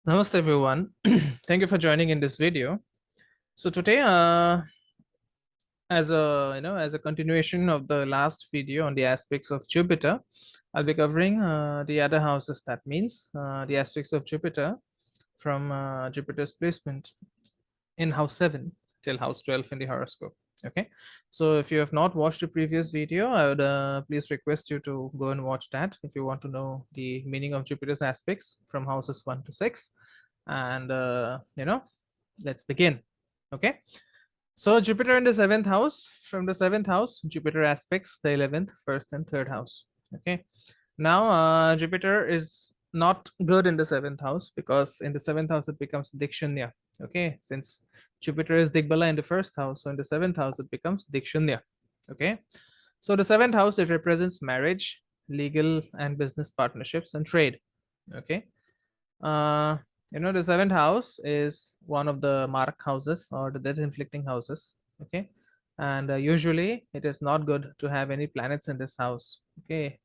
Namaste everyone. Thank you for joining in this video. So today, as a continuation of the last video on the aspects of Jupiter, I'll be covering the other houses. That means the aspects of Jupiter from Jupiter's placement in house 7 till house 12 in the horoscope. Okay, so if you have not watched the previous video, I would please request you to go and watch that if you want to know the meaning of Jupiter's aspects from houses 1 to 6. And let's begin. Okay, so Jupiter in the seventh house. From the seventh house, Jupiter aspects the 11th, first, and third house. Okay, now Jupiter is not good in the seventh house because in the seventh house it becomes Dikshunya. Okay, since Jupiter is Digbala in the first house, so in the seventh house it becomes Dikshunya. Okay, so the seventh house, it represents marriage, legal and business partnerships, and trade. Okay, uh, the seventh house is one of the mark houses or the death inflicting houses. Okay, and usually it is not good to have any planets in this house. Okay,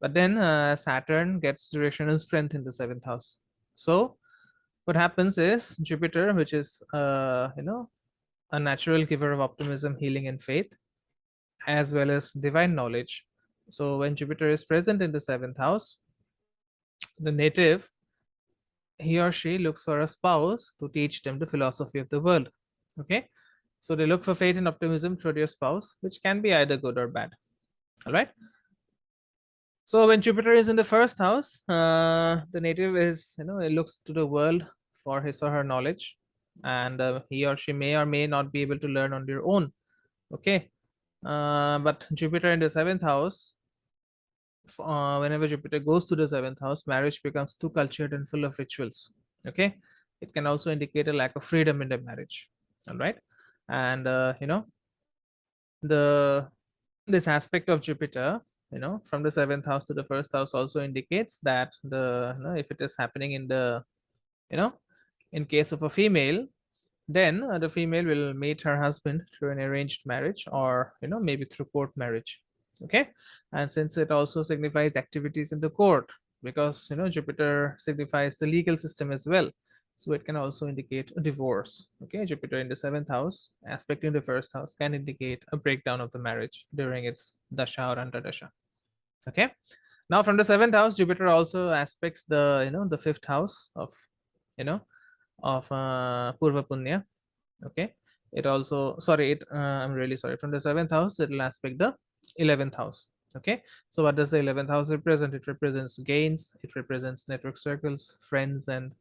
but then Saturn gets directional strength in the seventh house. So what happens is Jupiter, which is a natural giver of optimism, healing, and faith, as well as divine knowledge. So when Jupiter is present in the seventh house, the native, he or she looks for a spouse to teach them the philosophy of the world. Okay, so they look for faith and optimism through their spouse, which can be either good or bad. All right, so when Jupiter is in the first house, the native is, it looks to the world for his or her knowledge, and he or she may or may not be able to learn on their own. Okay, but Jupiter in the seventh house, whenever Jupiter goes to the seventh house, marriage becomes too cultured and full of rituals. Okay, it can also indicate a lack of freedom in the marriage. All right, and the this aspect of Jupiter, from the seventh house to the first house, also indicates that if it is happening in the, you know, in case of a female, then the female will meet her husband through an arranged marriage or maybe through court marriage. Okay, and since it also signifies activities in the court, because Jupiter signifies the legal system as well, so it can also indicate a divorce. Okay, Jupiter in the seventh house aspect in the first house can indicate a breakdown of the marriage during its dasha or antardasha. Okay, now from the seventh house, Jupiter also aspects the the fifth house of you know Purva Punya. Okay, it also, sorry, I'm really sorry, from the seventh house it will aspect the 11th house. Okay, so what does the 11th house represent? It represents gains, it represents network circles, friends, and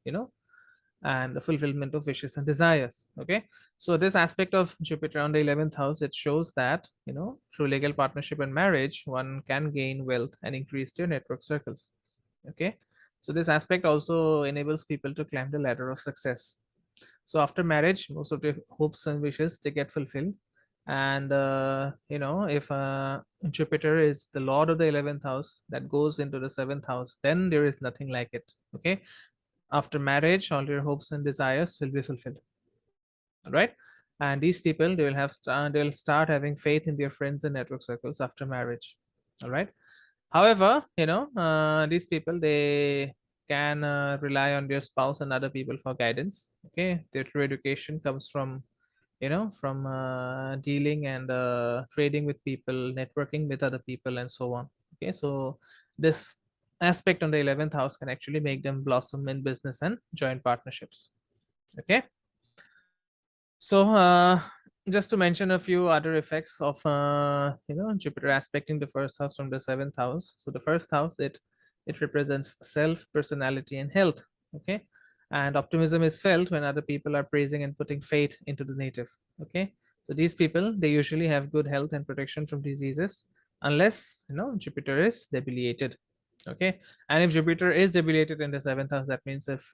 and the fulfillment of wishes and desires. Okay, so this aspect of Jupiter on the 11th house, it shows that through legal partnership and marriage one can gain wealth and increase their network circles. Okay, so this aspect also enables people to climb the ladder of success. So after marriage, most of their hopes and wishes, they get fulfilled. And if Jupiter is the lord of the 11th house that goes into the seventh house, then there is nothing like it. Okay, after marriage all your hopes and desires will be fulfilled. All right, and these people, they'll start having faith in their friends and network circles after marriage. All right, however, these people, they can rely on their spouse and other people for guidance. Okay, their true education comes from dealing and trading with people, networking with other people, and so on. Okay, so this aspect on the 11th house can actually make them blossom in business and joint partnerships. Okay, so just to mention a few other effects of Jupiter aspecting the first house from the seventh house. So the first house, it represents self, personality, and health. Okay, and optimism is felt when other people are praising and putting faith into the native. Okay, so these people, they usually have good health and protection from diseases, unless Jupiter is debilitated. Okay, and if Jupiter is debilitated in the seventh house, that means if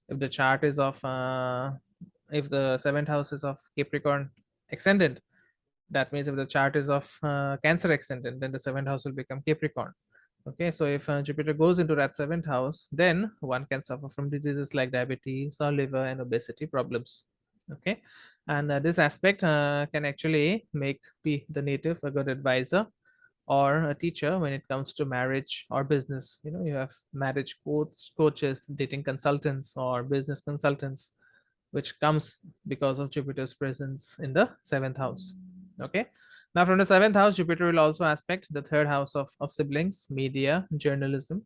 the chart is of if the seventh house is of Capricorn ascendant, that means if the chart is of Cancer ascendant, then the seventh house will become Capricorn. Okay, so if Jupiter goes into that seventh house, then one can suffer from diseases like diabetes or liver and obesity problems. Okay, and this aspect can actually make the native a good advisor or a teacher when it comes to marriage or business. You have marriage coaches, dating consultants, or business consultants, which comes because of Jupiter's presence in the seventh house. Okay. Now, from the seventh house, Jupiter will also aspect the third house of siblings, media, journalism,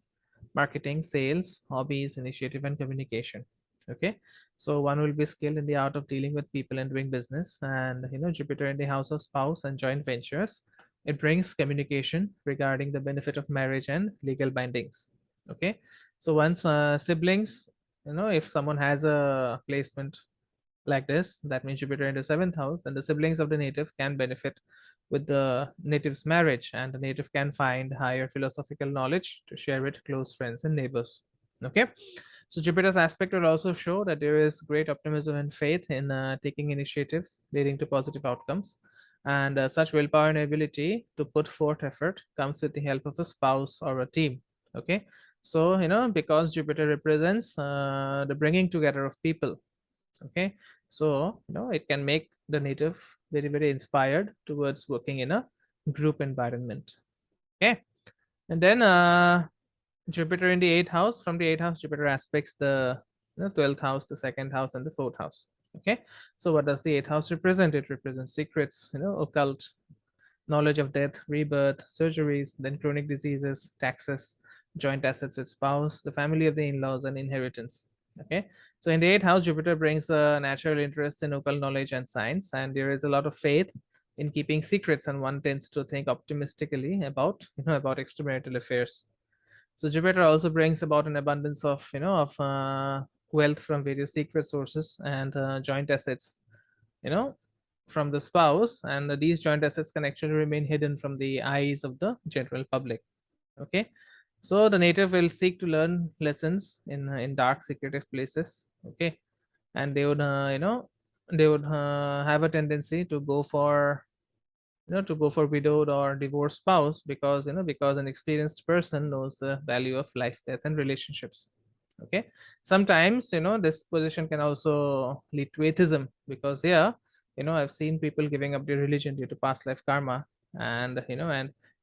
marketing, sales, hobbies, initiative, and communication. Okay. So one will be skilled in the art of dealing with people and doing business. And Jupiter in the house of spouse and joint ventures, it brings communication regarding the benefit of marriage and legal bindings. Okay. So once siblings, if someone has a placement like this, that means Jupiter in the seventh house, and the siblings of the native can benefit with the native's marriage, and the native can find higher philosophical knowledge to share with close friends and neighbors. Okay, so Jupiter's aspect will also show that there is great optimism and faith in taking initiatives leading to positive outcomes. And such willpower and ability to put forth effort comes with the help of a spouse or a team. Okay, so because Jupiter represents the bringing together of people. Okay, so it can make the native very, very inspired towards working in a group environment. Okay, and then Jupiter in the eighth house. From the eighth house, Jupiter aspects the 12th house, the second house, and the fourth house. Okay, so what does the eighth house represent? It represents secrets, occult knowledge of death, rebirth, surgeries, then chronic diseases, taxes, joint assets with spouse, the family of the in-laws, and inheritance. Okay, so in the eighth house, Jupiter brings a natural interest in occult knowledge and science, and there is a lot of faith in keeping secrets, and one tends to think optimistically about about extramarital affairs. So Jupiter also brings about an abundance of wealth from various secret sources and joint assets, you know from the spouse, and these joint assets can actually remain hidden from the eyes of the general public. Okay, so the native will seek to learn lessons in dark secretive places. Okay, and they would have a tendency to go for widowed or divorced spouse, because an experienced person knows the value of life, death, and relationships. Okay, sometimes this position can also lead to atheism, because yeah, I've seen people giving up their religion due to past life karma, and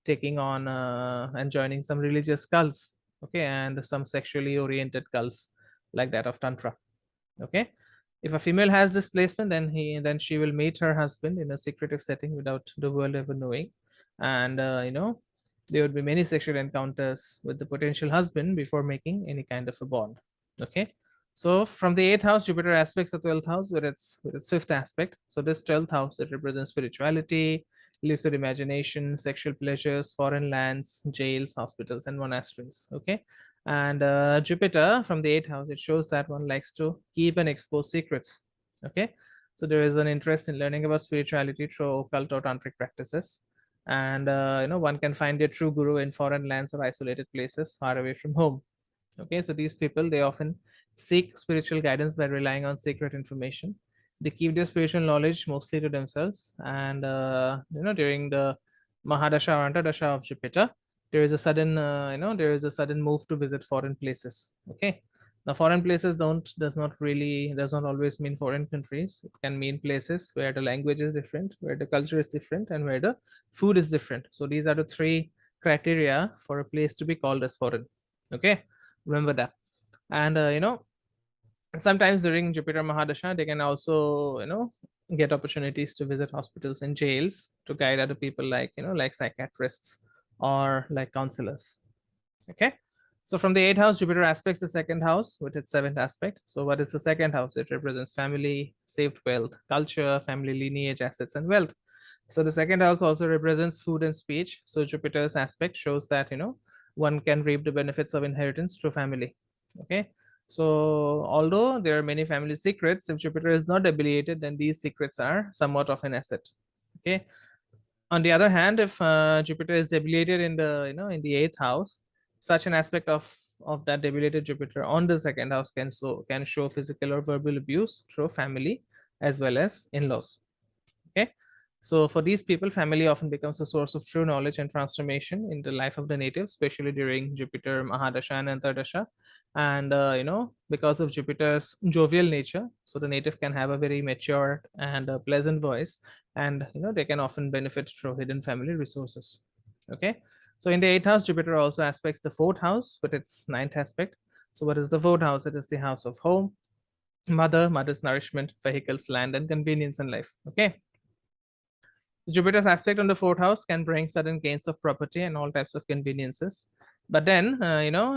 taking on and joining some religious cults. Okay, and some sexually oriented cults like that of tantra. Okay, if a female has this placement, then she will meet her husband in a secretive setting without the world ever knowing, and there would be many sexual encounters with the potential husband before making any kind of a bond. Okay, so from the eighth house, Jupiter aspects the 12th house with its fifth aspect. So this 12th house, it represents spirituality, lucid imagination, sexual pleasures, foreign lands, jails, hospitals, and monasteries. Okay, and Jupiter from the eighth house, it shows that one likes to keep and expose secrets. Okay, so there is an interest in learning about spirituality through occult or tantric practices, and one can find their true guru in foreign lands or isolated places far away from home. Okay, so these people, they often seek spiritual guidance by relying on secret information. They keep their spiritual knowledge mostly to themselves, and during the Mahadasha or Antardasha of Jupiter, there is a sudden move to visit foreign places. Okay, now foreign places does not always mean foreign countries. It can mean places where the language is different, where the culture is different, and where the food is different. So these are the three criteria for a place to be called as foreign. Okay, remember that. And sometimes during Jupiter Mahadasha, they can also get opportunities to visit hospitals and jails to guide other people, like psychiatrists or like counselors. Okay, so from the eighth house, Jupiter aspects the second house with its seventh aspect. So what is the second house? It represents family, saved wealth, culture, family lineage, assets, and wealth. So the second house also represents food and speech. So Jupiter's aspect shows that one can reap the benefits of inheritance through family. Okay, so although there are many family secrets, if Jupiter is not debilitated, then these secrets are somewhat of an asset. Okay, on the other hand, if Jupiter is debilitated in the eighth house, such an aspect of that debilitated Jupiter on the second house can show physical or verbal abuse through family as well as in-laws. Okay, so for these people, family often becomes a source of true knowledge and transformation in the life of the native, especially during Jupiter Mahadasha and Antardasha. And because of Jupiter's jovial nature, so the native can have a very mature and pleasant voice, and they can often benefit through hidden family resources. Okay, so in the 8th house, Jupiter also aspects the 4th house with its 9th aspect. So what is the 4th house? It is the house of home, mother's nourishment, vehicles, land, and convenience in life. Okay, Jupiter's aspect on the 4th house can bring sudden gains of property and all types of conveniences. But then,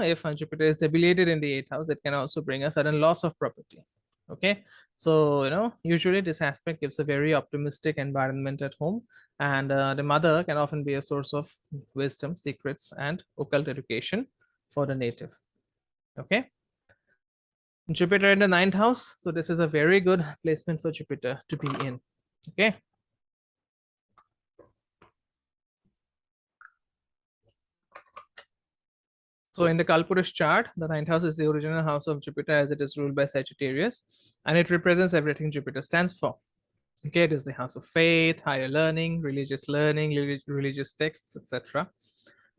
if Jupiter is debilitated in the 8th house, it can also bring a sudden loss of property. Okay, so usually this aspect gives a very optimistic environment at home, and the mother can often be a source of wisdom, secrets, and occult education for the native. Okay, Jupiter in the 9th house, so this is a very good placement for Jupiter to be in. Okay, so in the Kalpurus chart, the 9th house is the original house of Jupiter as it is ruled by Sagittarius, and it represents everything Jupiter stands for. Okay, it is the house of faith, higher learning, religious texts, etc.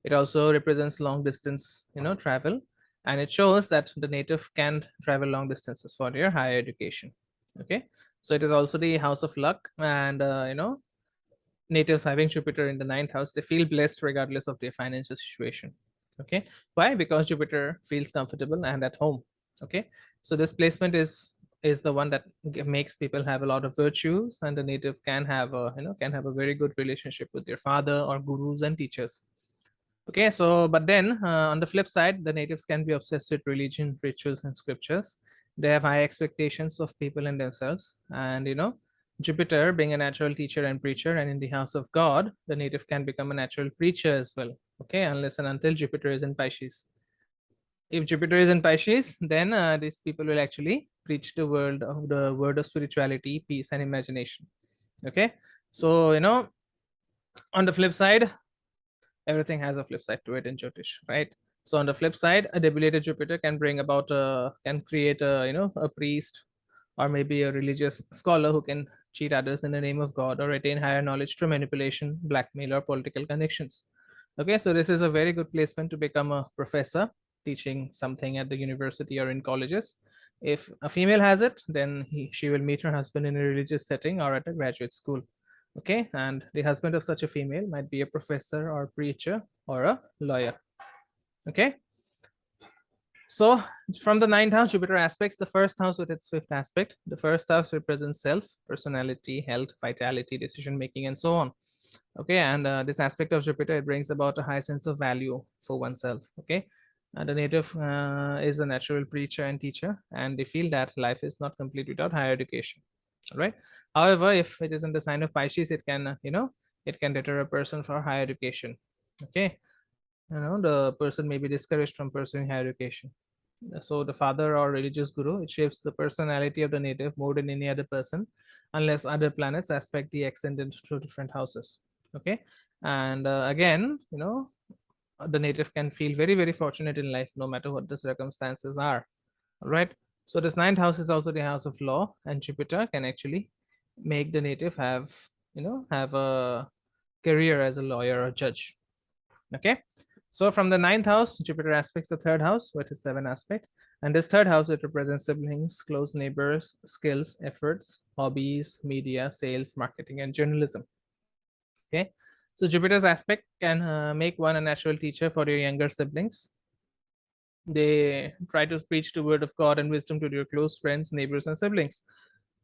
It also represents long distance, travel, and it shows that the native can travel long distances for their higher education. Okay, so it is also the house of luck, and natives having Jupiter in the 9th house, they feel blessed regardless of their financial situation. Okay, why? Because Jupiter feels comfortable and at home. Okay, so this placement is the one that makes people have a lot of virtues, and the native can have a very good relationship with their father or gurus and teachers. Okay, so but then on the flip side, the natives can be obsessed with religion, rituals, and scriptures. They have high expectations of people and themselves, and Jupiter being a natural teacher and preacher, and in the house of God, the native can become a natural preacher as well. Okay, unless and until Jupiter is in Pisces. If Jupiter is in Pisces, then these people will actually preach the word of spirituality, peace, and imagination. Okay, so on the flip side, everything has a flip side to it in jyotish, right? So on the flip side, a debilitated Jupiter can bring about can create a priest or maybe a religious scholar who can cheat others in the name of God or attain higher knowledge through manipulation, blackmail, or political connections. Okay, so this is a very good placement to become a professor teaching something at the university or in colleges. If a female has it, then she will meet her husband in a religious setting or at a graduate school. Okay, and the husband of such a female might be a professor or preacher or a lawyer. Okay, so from the 9th house, Jupiter aspects the 1st house with its 5th aspect. The 1st house represents self, personality, health, vitality, decision making, and so on. Okay, and this aspect of Jupiter, it brings about a high sense of value for oneself. Okay, the native is a natural preacher and teacher, and they feel that life is not complete without higher education. All right, however, if it is in the sign of Pisces, it can it can deter a person for higher education. Okay, the person may be discouraged from pursuing higher education. So the father or religious guru, it shapes the personality of the native more than any other person, unless other planets aspect the ascendant through different houses. Okay, and again, the native can feel very, very fortunate in life no matter what the circumstances are. All right, so this 9th house is also the house of law, and Jupiter can actually make the native have a career as a lawyer or judge. Okay, so from the 9th house, Jupiter aspects the 3rd house with its 7th aspect, and this 3rd house, it represents siblings, close neighbors, skills, efforts, hobbies, media, sales, marketing, and journalism. Okay, so Jupiter's aspect can make one a natural teacher for your younger siblings. They try to preach the word of God and wisdom to their close friends, neighbors, and siblings.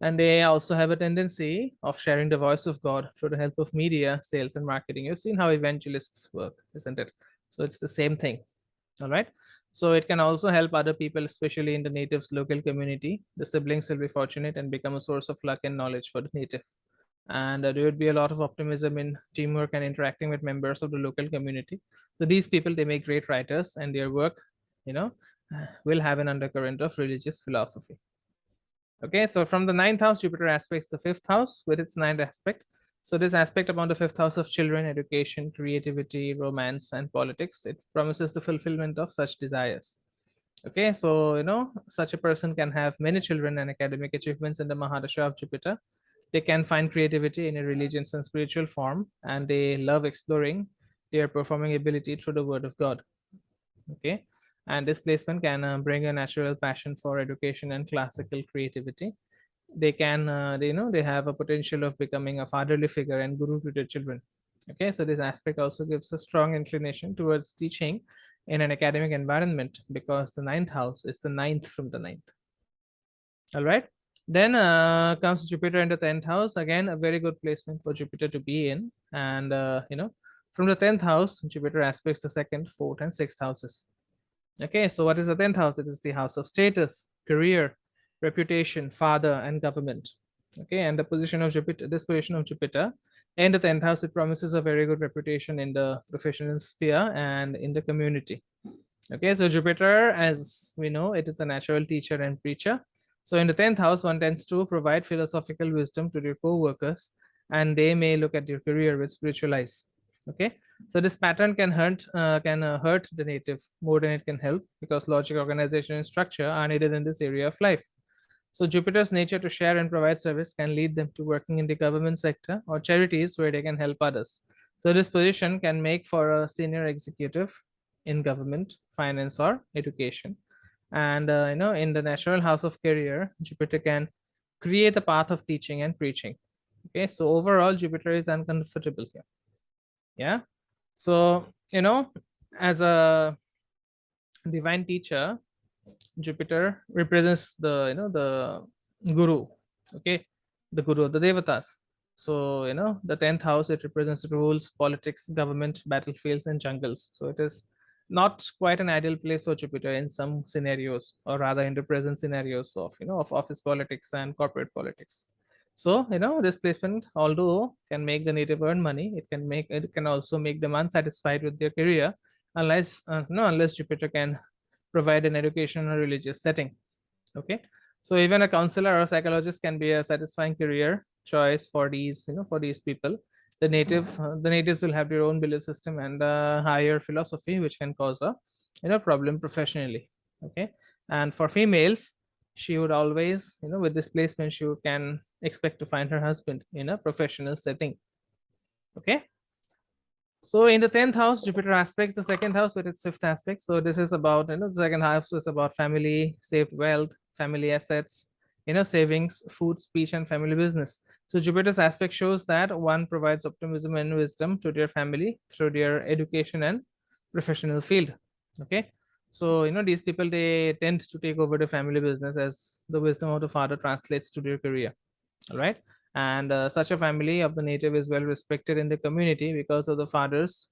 And they also have a tendency of sharing the voice of God through the help of media, sales, and marketing. You've seen how evangelists work, isn't it? So it's the same thing. All right. So it can also help other people, especially in the native's local community. The siblings will be fortunate and become a source of luck and knowledge for the native. And there would be a lot of optimism in teamwork and interacting with members of the local community. So these people, they make great writers, and their work, you know, will have an undercurrent of religious philosophy. Okay, so from the 9th house, Jupiter aspects the 5th house with its 9th aspect. So this aspect upon the 5th house of children, education, creativity, romance, and politics, it promises the fulfillment of such desires. Okay, so such a person can have many children and academic achievements in the Mahadasha of Jupiter. They can find creativity in a religious and spiritual form, and they love exploring their performing ability through the word of God. Okay, and this placement can bring a natural passion for education and classical creativity. They can they have a potential of becoming a fatherly figure and guru to their children. Okay, so this aspect also gives a strong inclination towards teaching in an academic environment, because the ninth house is the ninth from the ninth. All right. Then comes Jupiter in the 10th house. Again, a very good placement for Jupiter to be in. And, from the 10th house, Jupiter aspects the second, fourth, and sixth houses. Okay, so what is the 10th house? It is the house of status, career, reputation, father, and government. Okay, and the position of Jupiter, this position of Jupiter in the 10th house, it promises a very good reputation in the professional sphere and in the community. Okay, so Jupiter, as we know, it is a natural teacher and preacher. So in the 10th house, one tends to provide philosophical wisdom to their co-workers, and they may look at your career with spiritual eyes. Okay, so this pattern can hurt the native more than it can help, because logic, organization, and structure are needed in this area of life. So Jupiter's nature to share and provide service can lead them to working in the government sector or charities where they can help others. So this position can make for a senior executive in government, finance, or education. And in the natural house of career, Jupiter can create a path of teaching and preaching. Okay, so overall, Jupiter is uncomfortable here. Yeah. So, as a divine teacher, Jupiter represents the guru. Okay, the guru of the devatas. So the 10th house, it represents rules, politics, government, battlefields, and jungles. So it is not quite an ideal place for Jupiter in some scenarios, or rather in the present scenarios of office politics and corporate politics. So this placement, although can make the native earn money, it can also make them unsatisfied with their career, unless Jupiter can provide an education or religious setting. Okay, so even a counselor or a psychologist can be a satisfying career choice for these people. The natives will have their own belief system and higher philosophy, which can cause a problem professionally. Okay, and for females, she would always with this placement, she can expect to find her husband in a professional setting. Okay, so in the 10th house, Jupiter aspects the second house with its fifth aspect. So this is about, the second house is about family, saved wealth, family assets, savings, food, speech, and family business. So Jupiter's aspect shows that one provides optimism and wisdom to their family through their education and professional field. Okay. So, these people, they tend to take over the family business as the wisdom of the father translates to their career. All right. And such a family of the native is well respected in the community because of the father's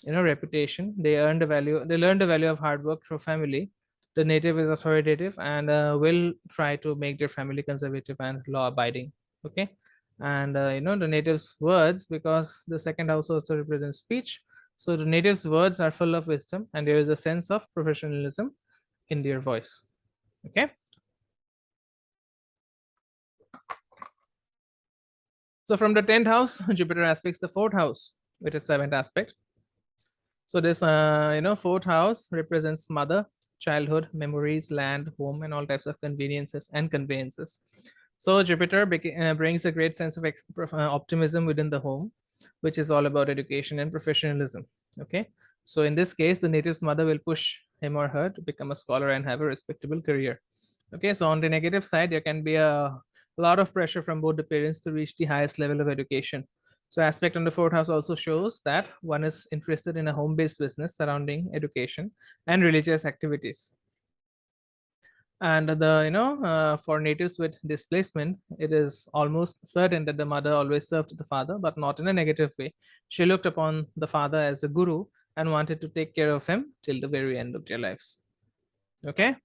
reputation. They learn the value of hard work through family. The native is authoritative and will try to make their family conservative and law abiding. Okay, and the natives words, because the second house also represents speech, so the natives words are full of wisdom, and there is a sense of professionalism in their voice. Okay, so from the 10th house, Jupiter aspects the fourth house with its seventh aspect. So this, fourth house represents mother, childhood, memories, land, home, and all types of conveniences and conveyances. So Jupiter brings a great sense of optimism within the home, which is all about education and professionalism. Okay, so in this case, the native's mother will push him or her to become a scholar and have a respectable career. Okay, so on the negative side, there can be a lot of pressure from both the parents to reach the highest level of education. So aspect on the fourth house also shows that one is interested in a home-based business surrounding education and religious activities. And for natives with displacement, it is almost certain that the mother always served the father, but not in a negative way. She looked upon the father as a guru and wanted to take care of him till the very end of their lives. Okay,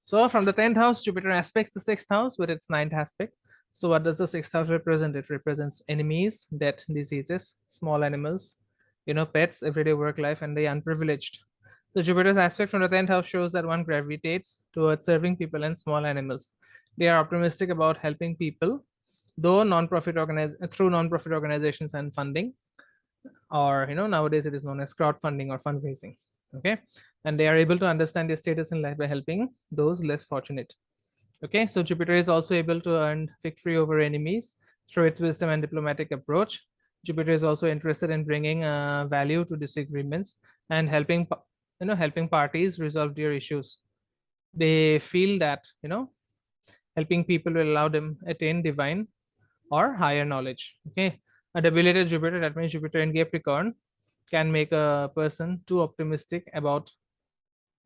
so from the 10th house, Jupiter aspects the sixth house with its ninth aspect. So what does the sixth house represent? It represents enemies, death, diseases, small animals, pets, everyday work life, and the unprivileged. So Jupiter's aspect from the 10th house shows that one gravitates towards serving people and small animals. They are optimistic about helping people, though through non-profit organizations and funding, or nowadays it is known as crowdfunding or fundraising. Okay, and they are able to understand their status in life by helping those less fortunate. Okay, so Jupiter is also able to earn victory over enemies through its wisdom and diplomatic approach. Jupiter is also interested in bringing value to disagreements and helping parties resolve their issues. They feel that helping people will allow them attain divine or higher knowledge. Okay, A debilitated Jupiter, that means Jupiter in Capricorn, can make a person too optimistic about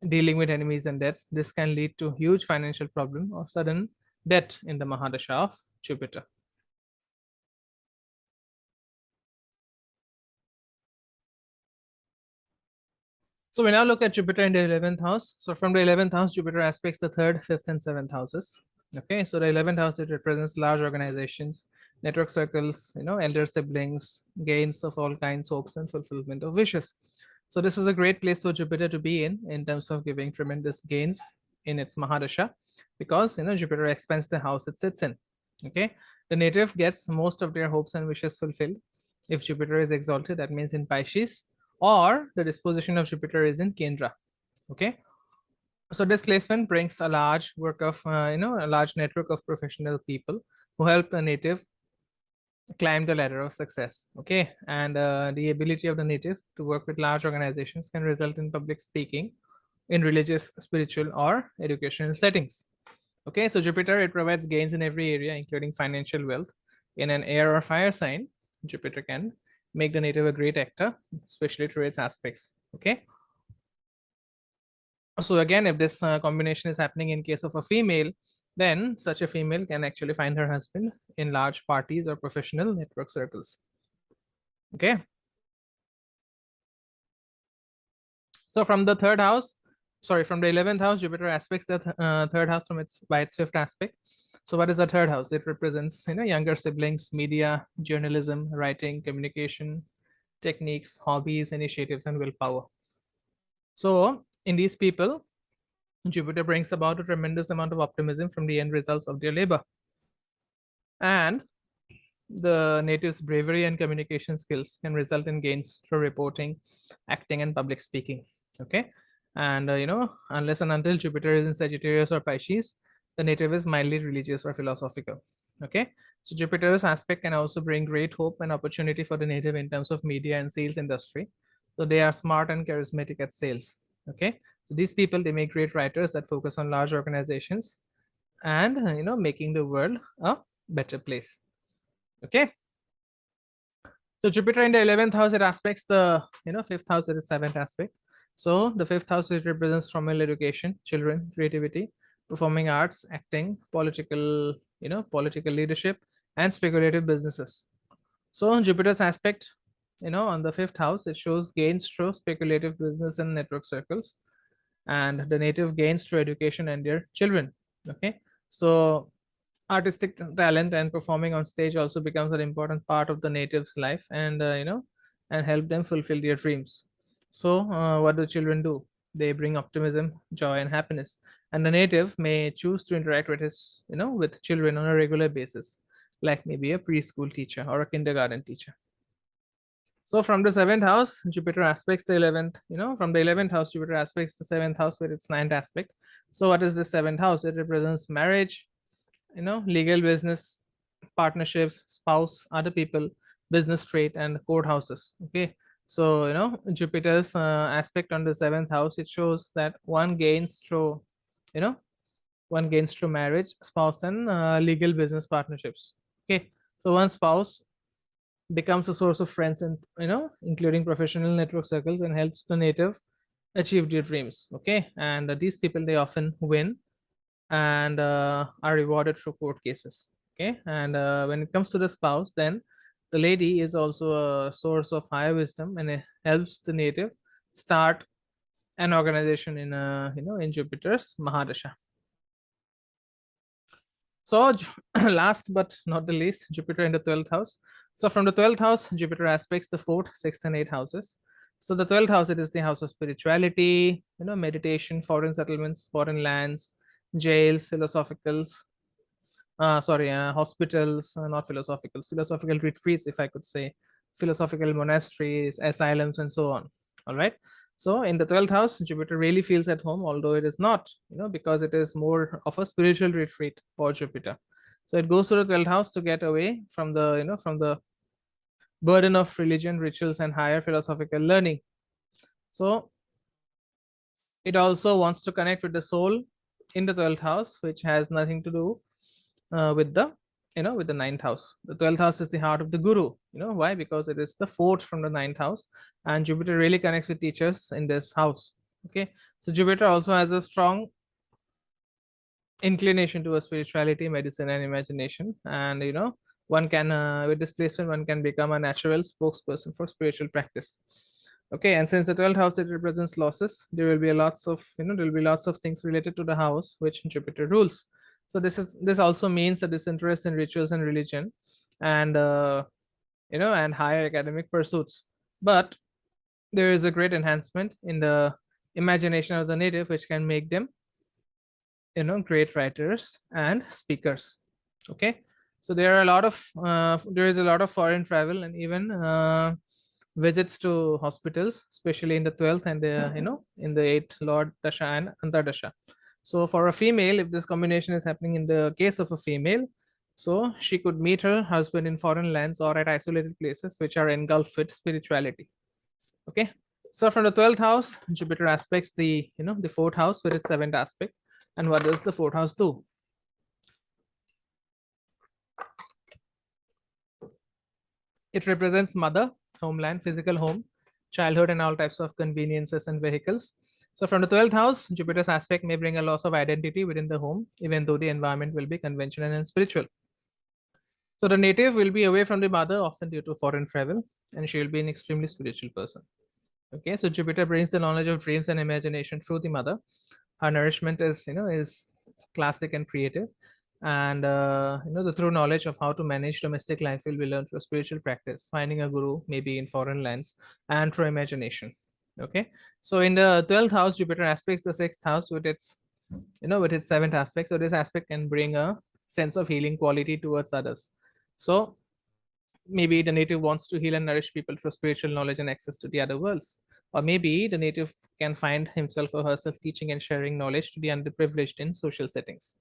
dealing with enemies and debts. This can lead to huge financial problem or sudden debt in the Mahadasha of Jupiter. So we now look at Jupiter in the 11th house. So from the 11th house, Jupiter aspects the 3rd, 5th, and 7th houses. Okay, so the 11th house, it represents large organizations, network circles, elder siblings, gains of all kinds, hopes, and fulfillment of wishes. So this is a great place for Jupiter to be in terms of giving tremendous gains in its Mahadasha, because Jupiter expands the house it sits in. Okay, the native gets most of their hopes and wishes fulfilled if Jupiter is exalted, that means in Pisces, or the disposition of Jupiter is in Kendra. Okay, so this placement brings a large work of a large network of professional people who help the native climb the ladder of success. Okay, and the ability of the native to work with large organizations can result in public speaking in religious, spiritual, or educational settings. Okay, so Jupiter, it provides gains in every area, including financial wealth. In an air or fire sign, Jupiter can make the native a great actor, especially through its aspects. Okay, so again, if this combination is happening in case of a female, then such a female can actually find her husband in large parties or professional network circles. Okay, so from the third house, sorry, from the 11th house, Jupiter aspects the third house from its by its fifth aspect. So what is the third house? It represents younger siblings, media, journalism, writing, communication techniques, hobbies, initiatives, and willpower. So in these people, Jupiter brings about a tremendous amount of optimism from the end results of their labor. And the natives' bravery and communication skills can result in gains through reporting, acting, and public speaking. Okay. And, unless and until Jupiter is in Sagittarius or Pisces, the native is mildly religious or philosophical. Okay. So Jupiter's aspect can also bring great hope and opportunity for the native in terms of media and sales industry. So they are smart and charismatic at sales. Okay. So these people, they make great writers that focus on large organizations and, making the world a better place. Okay, so Jupiter in the 11th house, it aspects the fifth house at its seventh aspect. So the fifth house, it represents formal education, children, creativity, performing arts, acting, political leadership, and speculative businesses. So Jupiter's aspect on the fifth house, it shows gains through speculative business and network circles, and the native gains through education and their children. Okay, so artistic talent and performing on stage also becomes an important part of the native's life, and and help them fulfill their dreams. So what do children do? They bring optimism, joy, and happiness, and the native may choose to interact with his with children on a regular basis, like maybe a preschool teacher or a kindergarten teacher. So from the seventh house, Jupiter aspects the 11th, from the 11th house, Jupiter aspects the seventh house with its ninth aspect. So what is the seventh house? It represents marriage, legal, business, partnerships, spouse, other people, business, trade, and courthouses. Okay, so Jupiter's aspect on the seventh house, it shows that one gains through you know one gains through marriage, spouse, and legal business partnerships. Okay, so one spouse becomes a source of friends, and including professional network circles, and helps the native achieve their dreams. Okay, and these people, they often win and are rewarded through court cases. Okay, and when it comes to the spouse, then the lady is also a source of higher wisdom, and it helps the native start an organization in in Jupiter's Mahadasha. So last but not the least, Jupiter in the 12th house. So from the 12th house, Jupiter aspects the 4th, 6th, and 8th houses. So the 12th house, it is the house of spirituality, meditation, foreign settlements, foreign lands, jails, philosophicals, hospitals, not philosophicals, philosophical retreats, if I could say, philosophical monasteries, asylums, and so on. All right. So in the 12th house, Jupiter really feels at home, although it is not, because it is more of a spiritual retreat for Jupiter. So it goes to the 12th house to get away from the, from the burden of religion, rituals, and higher philosophical learning. So it also wants to connect with the soul in the 12th house, which has nothing to do with the with the ninth house. The 12th house is the heart of the guru. Why? Because it is the fourth from the ninth house, and Jupiter really connects with teachers in this house. Okay, so Jupiter also has a strong inclination towards spirituality, medicine, and imagination. And one can, with this placement, one can become a natural spokesperson for spiritual practice. Okay, and since the 12th house, it represents losses, there will be lots of there will be lots of things related to the house which Jupiter rules. So this also means a disinterest in rituals and religion, and and higher academic pursuits. But there is a great enhancement in the imagination of the native, which can make them great writers and speakers. Okay, so there is a lot of foreign travel, and even visits to hospitals, especially in the 12th and the in the 8th lord Dasha and Antardasha. So for a female, if this combination is happening in the case of a female, so she could meet her husband in foreign lands or at isolated places which are engulfed with spirituality. Okay, so from the 12th house, Jupiter aspects the the 4th house with its 7th aspect. And what does the 4th house do? It represents mother, homeland, physical home, childhood, and all types of conveniences and vehicles. So from the 12th house, Jupiter's aspect may bring a loss of identity within the home, even though the environment will be conventional and spiritual. So the native will be away from the mother, often due to foreign travel, and she will be an extremely spiritual person. Okay, so Jupiter brings the knowledge of dreams and imagination through the mother. Her nourishment is classic and creative, and the true knowledge of how to manage domestic life will be learned through spiritual practice, finding a guru maybe in foreign lands, and through imagination. Okay, so in the 12th house, Jupiter aspects the 6th house with its with its 7th aspect. So this aspect can bring a sense of healing quality towards others. So maybe the native wants to heal and nourish people through spiritual knowledge and access to the other worlds. Or maybe the native can find himself or herself teaching and sharing knowledge to the underprivileged in social settings.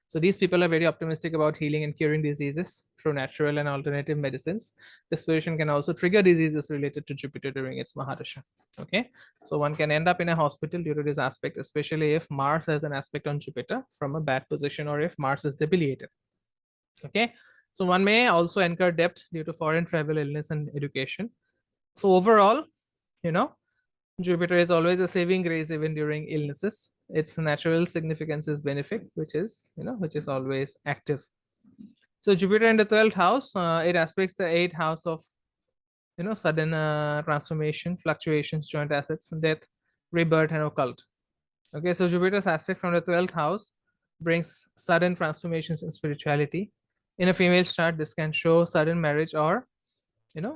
So these people are very optimistic about healing and curing diseases through natural and alternative medicines. This position can also trigger diseases related to Jupiter during its Mahadasha. Okay, so one can end up in a hospital due to this aspect, especially if Mars has an aspect on Jupiter from a bad position, or if Mars is debilitated. Okay, so one may also incur debt due to foreign travel, illness, and education. So overall, Jupiter is always a saving grace even during illnesses. Its natural significance is benefic, which is always active. So Jupiter in the 12th house, it aspects the 8th house of sudden transformation, fluctuations, joint assets, death, rebirth, and occult. Okay, so Jupiter's aspect from the 12th house brings sudden transformations in spirituality. In a female chart, this can show sudden marriage or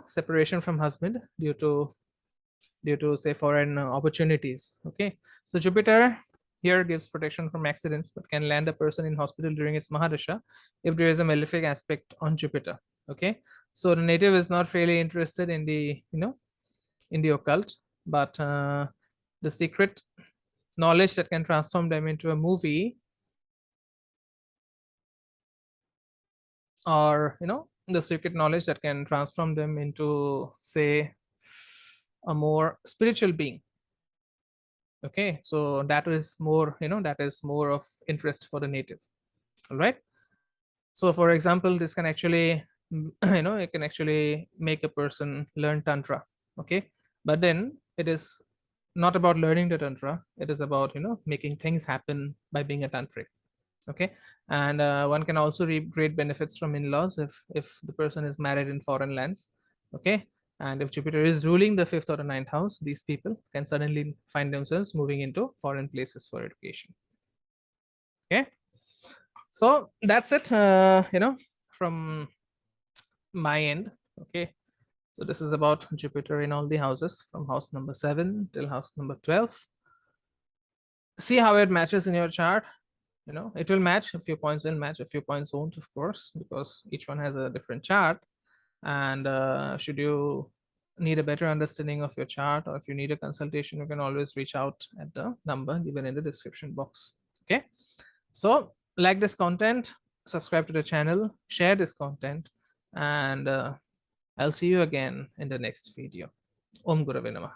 separation from husband due to say foreign opportunities. Okay, so Jupiter here gives protection from accidents, but can land a person in hospital during its Mahadasha if there is a malefic aspect on Jupiter. Okay, so the native is not really interested in the in the occult, but the secret knowledge that can transform them into a movie, or the secret knowledge that can transform them into, say, a more spiritual being. Okay, so that is more of interest for the native. All right, so for example, this can actually it can actually make a person learn tantra. Okay, but then it is not about learning the tantra, it is about making things happen by being a tantric. Okay, and one can also reap great benefits from in-laws if the person is married in foreign lands. Okay, and if Jupiter is ruling the 5th or the 9th house, these people can suddenly find themselves moving into foreign places for education. Okay, so that's it from my end. Okay, so this is about Jupiter in all the houses from house number 7 till house number 12. See how it matches in your chart. It will match, a few points will match, a few points won't, of course, because each one has a different chart. And should you need a better understanding of your chart, or if you need a consultation, you can always reach out at the number given in the description box. Okay, so like this content, subscribe to the channel, share this content, and I'll see you again in the next video. Om Gurave Namah.